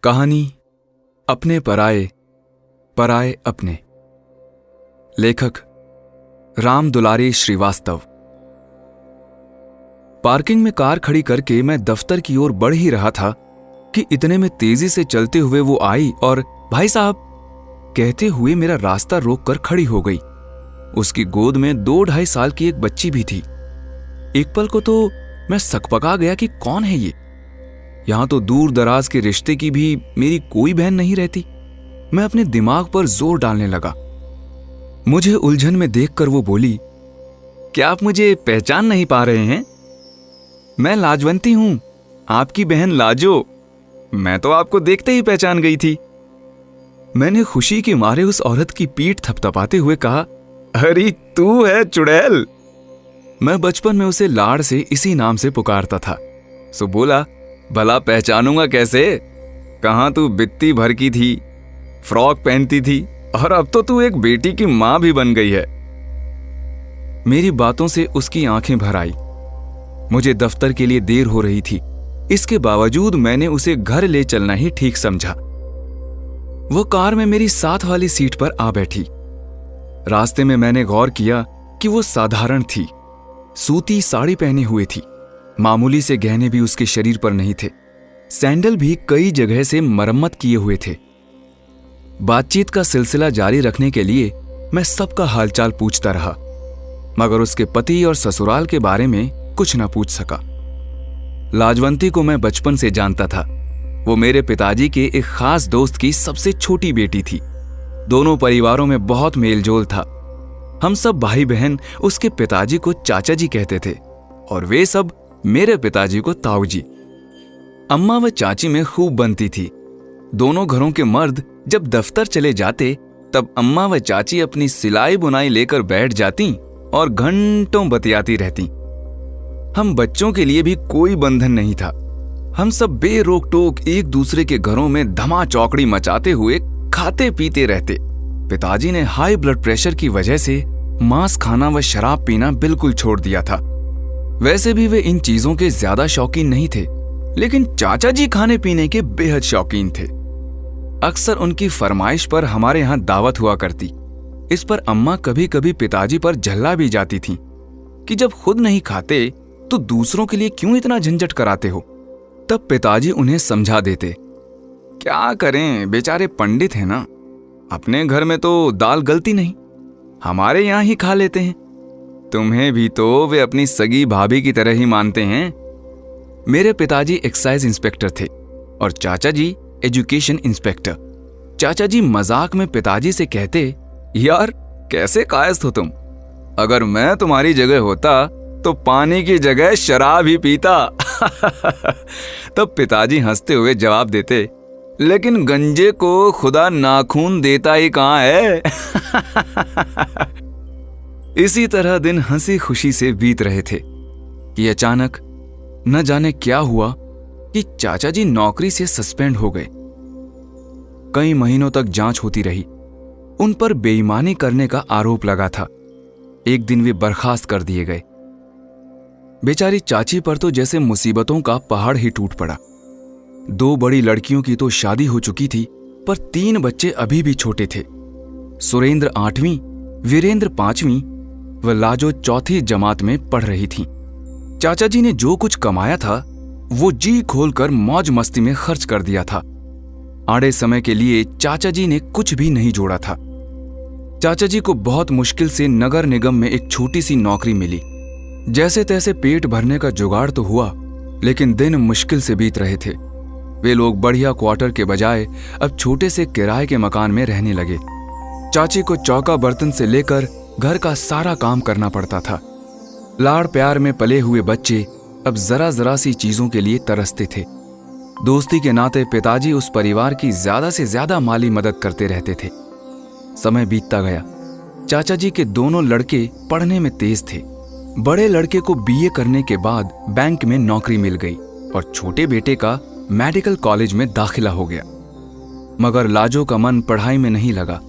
कहानी अपने पराए, पराए अपने। लेखक राम दुलारी श्रीवास्तव। पार्किंग में कार खड़ी करके मैं दफ्तर की ओर बढ़ ही रहा था कि इतने में तेजी से चलते हुए वो आई और भाई साहब कहते हुए मेरा रास्ता रोककर खड़ी हो गई। उसकी गोद में 2-2.5 साल की एक बच्ची भी थी। एक पल को तो मैं सकपका गया कि कौन है ये। यहां तो दूर दराज के रिश्ते की भी मेरी कोई बहन नहीं रहती। मैं अपने दिमाग पर जोर डालने लगा। मुझे उलझन में देखकर वो बोली, क्या आप मुझे पहचान नहीं पा रहे हैं? मैं लाजवंती हूं, आपकी बहन लाजो। मैं तो आपको देखते ही पहचान गई थी। मैंने खुशी के मारे उस औरत की पीठ थपथपाते हुए कहा, अरे तू है चुड़ैल। मैं बचपन में उसे लाड़ से इसी नाम से पुकारता था। सो बोला, भला पहचानूंगा कैसे? कहां तू बित्ती भर की थी, फ्रॉक पहनती थी और अब तो तू एक बेटी की मां भी बन गई है। मेरी बातों से उसकी आंखें भर आई। मुझे दफ्तर के लिए देर हो रही थी। इसके बावजूद मैंने उसे घर ले चलना ही ठीक समझा। वो कार में मेरी साथ वाली सीट पर आ बैठी। रास्ते में मैंने गौर किया कि वो साधारण थी। सूती साड़ी पहनी हुई थी। मामूली से गहने भी उसके शरीर पर नहीं थे। सैंडल भी कई जगह से मरम्मत किए हुए थे। बातचीत का सिलसिला जारी रखने के लिए मैं सबका हालचाल पूछता रहा, मगर उसके पति और ससुराल के बारे में कुछ न पूछ सका। लाजवंती को मैं बचपन से जानता था। वो मेरे पिताजी के एक खास दोस्त की सबसे छोटी बेटी थी। दोनों परिवारों में बहुत मेलजोल था। हम सब भाई बहन उसके पिताजी को चाचा जी कहते थे और वे सब मेरे पिताजी को ताऊ जी। अम्मा व चाची में खूब बनती थी। दोनों घरों के मर्द जब दफ्तर चले जाते तब अम्मा व चाची अपनी सिलाई बुनाई लेकर बैठ जाती और घंटों बतियाती रहती। हम बच्चों के लिए भी कोई बंधन नहीं था। हम सब बेरोक टोक एक दूसरे के घरों में धमा चौकड़ी मचाते हुए खाते पीते रहते। पिताजी ने हाई ब्लड प्रेशर की वजह से मांस खाना व शराब पीना बिल्कुल छोड़ दिया था। वैसे भी वे इन चीजों के ज्यादा शौकीन नहीं थे, लेकिन चाचा जी खाने पीने के बेहद शौकीन थे। अक्सर उनकी फरमाइश पर हमारे यहाँ दावत हुआ करती। इस पर अम्मा कभी कभी पिताजी पर झल्ला भी जाती थीं कि जब खुद नहीं खाते तो दूसरों के लिए क्यों इतना झंझट कराते हो। तब पिताजी उन्हें समझा देते, क्या करें, बेचारे पंडित हैं ना, अपने घर में तो दाल गलती नहीं, हमारे यहाँ ही खा लेते हैं। तुम्हें भी तो वे अपनी सगी भाभी की तरह ही मानते हैं। मेरे पिताजी एक्साइज इंस्पेक्टर थे और चाचा जी एजुकेशन इंस्पेक्टर। चाचा जी मजाक में पिताजी से कहते, यार कैसे कायस्थ हो तुम, अगर मैं तुम्हारी जगह होता तो पानी की जगह शराब ही पीता। तब पिताजी हंसते हुए जवाब देते, लेकिन गंजे को खुदा नाखून देता ही कहां है। इसी तरह दिन हंसी खुशी से बीत रहे थे कि अचानक न जाने क्या हुआ कि चाचा जी नौकरी से सस्पेंड हो गए। कई महीनों तक जांच होती रही। उन पर बेईमानी करने का आरोप लगा था। एक दिन वे बर्खास्त कर दिए गए। बेचारी चाची पर तो जैसे मुसीबतों का पहाड़ ही टूट पड़ा। 2 बड़ी लड़कियों की तो शादी हो चुकी थी, पर 3 बच्चे अभी भी छोटे थे। सुरेंद्र 8वीं, वीरेंद्र 5वीं व लाजो 4थी जमात में पढ़ रही थीं। चाचा जी ने जो कुछ कमाया था वो जी खोलकर मौज मस्ती में खर्च कर दिया था। आड़े समय के लिए चाचा जी ने कुछ भी नहीं जोड़ा था। चाचा जी को बहुत मुश्किल से नगर निगम में एक छोटी सी नौकरी मिली। जैसे तैसे पेट भरने का जुगाड़ तो हुआ, लेकिन दिन मुश्किल से बीत रहे थे। वे लोग बढ़िया क्वार्टर के बजाय अब छोटे से किराए के मकान में रहने लगे। चाची को चौका बर्तन से लेकर घर का सारा काम करना पड़ता था। लाड़ प्यार में पले हुए बच्चे अब जरा जरा सी चीजों के लिए तरसते थे। दोस्ती के नाते पिताजी उस परिवार की ज्यादा से ज्यादा माली मदद करते रहते थे। समय बीतता गया। चाचा जी के दोनों लड़के पढ़ने में तेज थे। बड़े लड़के को बीए करने के बाद बैंक में नौकरी मिल गई और छोटे बेटे का मेडिकल कॉलेज में दाखिला हो गया। मगर लाजो का मन पढ़ाई में नहीं लगा।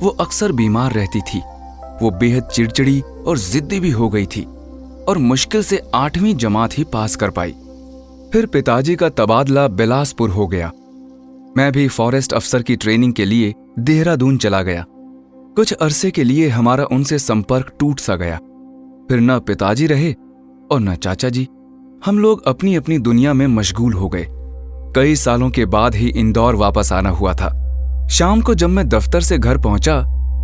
वो अक्सर बीमार रहती थी। वो बेहद चिड़चिड़ी और जिद्दी भी हो गई थी और मुश्किल से 8वीं जमात ही पास कर पाई। फिर पिताजी का तबादला बिलासपुर हो गया। मैं भी फॉरेस्ट अफसर की ट्रेनिंग के लिए देहरादून चला गया। कुछ अरसे के लिए हमारा उनसे संपर्क टूट सा गया। फिर न पिताजी रहे और न चाचा जी। हम लोग अपनी अपनी दुनिया में मशगूल हो गए। कई सालों के बाद ही इंदौर वापस आना हुआ था। शाम को जब मैं दफ्तर से घर पहुंचा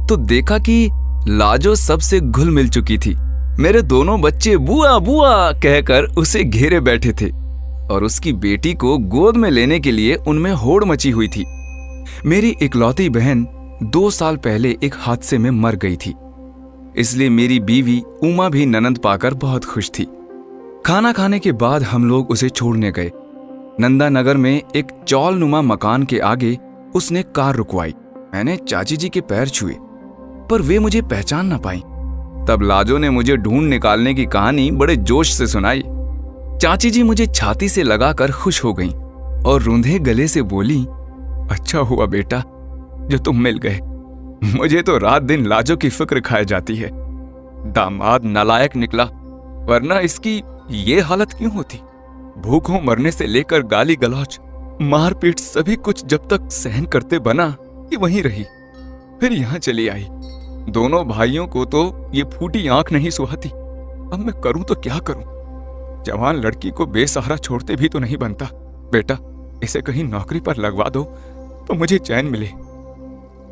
तो देखा कि लाजो सबसे घुल मिल चुकी थी। मेरे दोनों बच्चे बुआ बुआ कहकर उसे घेरे बैठे थे और उसकी बेटी को गोद में लेने के लिए उनमें होड़ मची हुई थी। मेरी इकलौती बहन 2 साल पहले एक हादसे में मर गई थी, इसलिए मेरी बीवी उमा भी ननंद पाकर बहुत खुश थी। खाना खाने के बाद हम लोग उसे छोड़ने गए। नंदानगर में एक चौलनुमा मकान के आगे उसने कार रुकवाई। मैंने चाची जी के पैर छुए, पर वे मुझे पहचान ना पाई। तब लाजो ने मुझे ढूंढ निकालने की कहानी बड़े जोश से सुनाई। चाची जी मुझे छाती से लगाकर खुश हो गईं और रूंधे गले से बोली, अच्छा हुआ बेटा जो तुम मिल गए। मुझे तो रात दिन लाजो की फिक्र खाए जाती है। दामाद नालायक निकला, वरना इसकी ये हालत क्यों होती। भूखों मरने से लेकर गाली गलौज, मारपीट सभी कुछ जब तक सहन करते बना कि वहीं रही, फिर यहां चली आई। दोनों भाइयों को तो ये फूटी आंख नहीं सुहाती। अब मैं करूं तो क्या करूं। जवान लड़की को बेसहारा छोड़ते भी तो नहीं बनता। बेटा इसे कहीं नौकरी पर लगवा दो तो मुझे चैन मिले।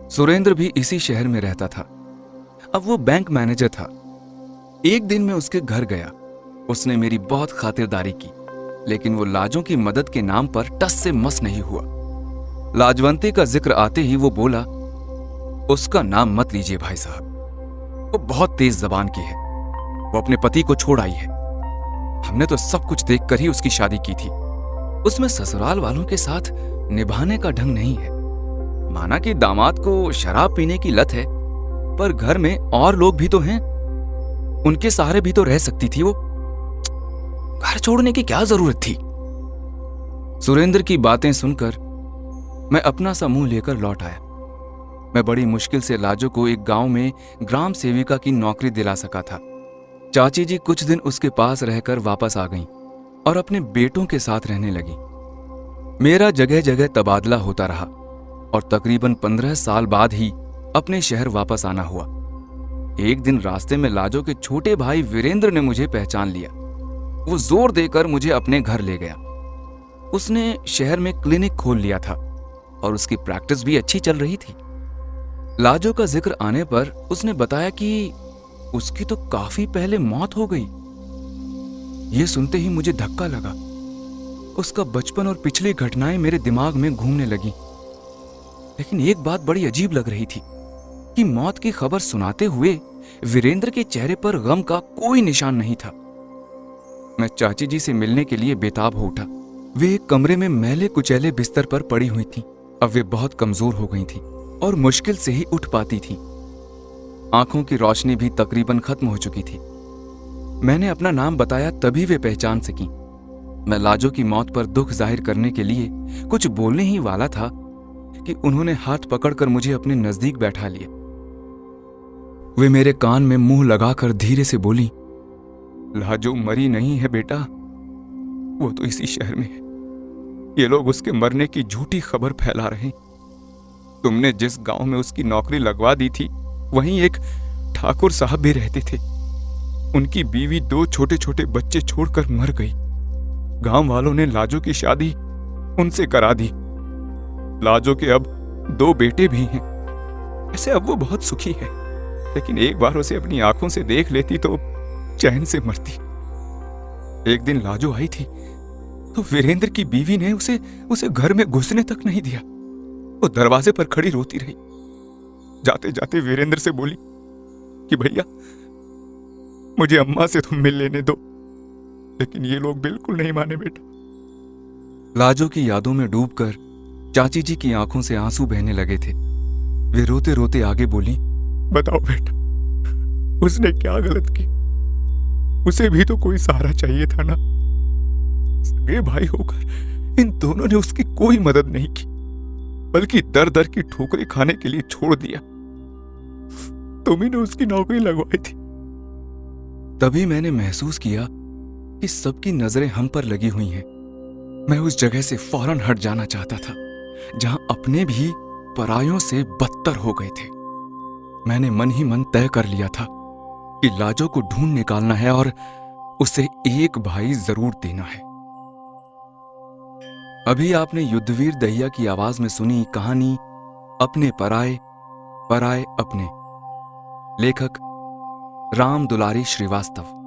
सुरेंद्र भी इसी शहर में रहता था। अब वो बैंक मैनेजर था। एक दिन मैं उसके घर गया। उसने मेरी बहुत खातिरदारी की, लेकिन वो लाजों की मदद के नाम पर टस से मस नहीं हुआ। लाजवंती का जिक्र आते ही वो बोला, उसका नाम मत लीजिए भाई साहब, वो बहुत तेज जबान की है। वो अपने पति को छोड़ आई है। हमने तो सब कुछ देखकर ही उसकी शादी की थी। उसमें ससुराल वालों के साथ निभाने का ढंग नहीं है। माना कि दामाद को शराब पीने की लत है, पर घर में और लोग भी तो हैं, उनके सहारे भी तो रह सकती थी। वो घर छोड़ने की क्या जरूरत थी। सुरेंद्र की बातें सुनकर मैं अपना सा मुंह लेकर लौट आया। मैं बड़ी मुश्किल से लाजो को एक गांव में ग्राम सेविका की नौकरी दिला सका था। चाची जी कुछ दिन उसके पास रहकर वापस आ गईं और अपने बेटों के साथ रहने लगी। मेरा जगह जगह तबादला होता रहा और तकरीबन 15 साल बाद ही अपने शहर वापस आना हुआ। एक दिन रास्ते में लाजो के छोटे भाई वीरेंद्र ने मुझे पहचान लिया। वो जोर देकर मुझे अपने घर ले गया। उसने शहर में क्लिनिक खोल लिया था और उसकी प्रैक्टिस भी अच्छी चल रही थी। लाजो का जिक्र आने पर उसने बताया कि उसकी तो काफी पहले मौत हो गई। यह सुनते ही मुझे धक्का लगा। उसका बचपन और पिछली घटनाएं मेरे दिमाग में घूमने लगी। लेकिन एक बात बड़ी अजीब लग रही थी कि मौत की खबर सुनाते हुए वीरेंद्र के चेहरे पर गम का कोई निशान नहीं था। मैं चाची जी से मिलने के लिए बेताब हो उठा। वे एक कमरे में मैले कुचैले बिस्तर पर पड़ी हुई थीं। अब वे बहुत कमजोर हो गई थीं और मुश्किल से ही उठ पाती थीं। आंखों की रोशनी भी तकरीबन खत्म हो चुकी थी। मैंने अपना नाम बताया तभी वे पहचान सकी। मैं लाजो की मौत पर दुख जाहिर करने के लिए कुछ बोलने ही वाला था कि उन्होंने हाथ पकड़कर मुझे अपने नजदीक बैठा लिया। वे मेरे कान में मुंह लगाकर धीरे से बोली, लाजो मरी नहीं है बेटा, वो तो इसी शहर में है। ये लोग उसके मरने की झूठी खबर फैला रहे। तुमने जिस गांव में उसकी नौकरी लगवा दी थी, वहीं एक ठाकुर साहब भी रहते थे। उनकी बीवी 2 छोटे छोटे बच्चे छोड़कर मर गई। गांव वालों ने लाजो की शादी उनसे करा दी। लाजो के अब 2 बेटे भी हैं। ऐसे अब वो बहुत सुखी है, लेकिन एक बार उसे अपनी आंखों से देख लेती तो चैन से मरती। एक दिन लाजो आई थी तो वीरेंद्र की बीवी ने उसे घर में घुसने तक नहीं दिया। वो दरवाजे पर खड़ी रोती रही। जाते जाते वीरेंद्र से बोली कि भैया मुझे अम्मा से तुम मिल लेने दो, लेकिन ये लोग बिल्कुल नहीं माने बेटा। लाजो की यादों में डूबकर चाची जी की आंखों से आंसू बहने लगे थे। वे रोते रोते आगे बोली, बताओ बेटा, उसने क्या गलत की? उसे भी तो कोई सहारा चाहिए था ना। सगे भाई होकर इन दोनों ने उसकी कोई मदद नहीं की, बल्कि दर दर की ठोकरें खाने के लिए छोड़ दिया। तुम ही ने उसकी नौकरी लगवाई थी। तभी मैंने महसूस किया कि सबकी नजरें हम पर लगी हुई हैं। मैं उस जगह से फौरन हट जाना चाहता था, जहां अपने भी परायों से बदतर हो गए थे। मैंने मन ही मन तय कर लिया था कि लाजो को ढूंढ निकालना है और उसे एक भाई जरूर देना है। अभी आपने युद्धवीर दहिया की आवाज में सुनी कहानी अपने पराए, पराए अपने। लेखक राम दुलारी श्रीवास्तव।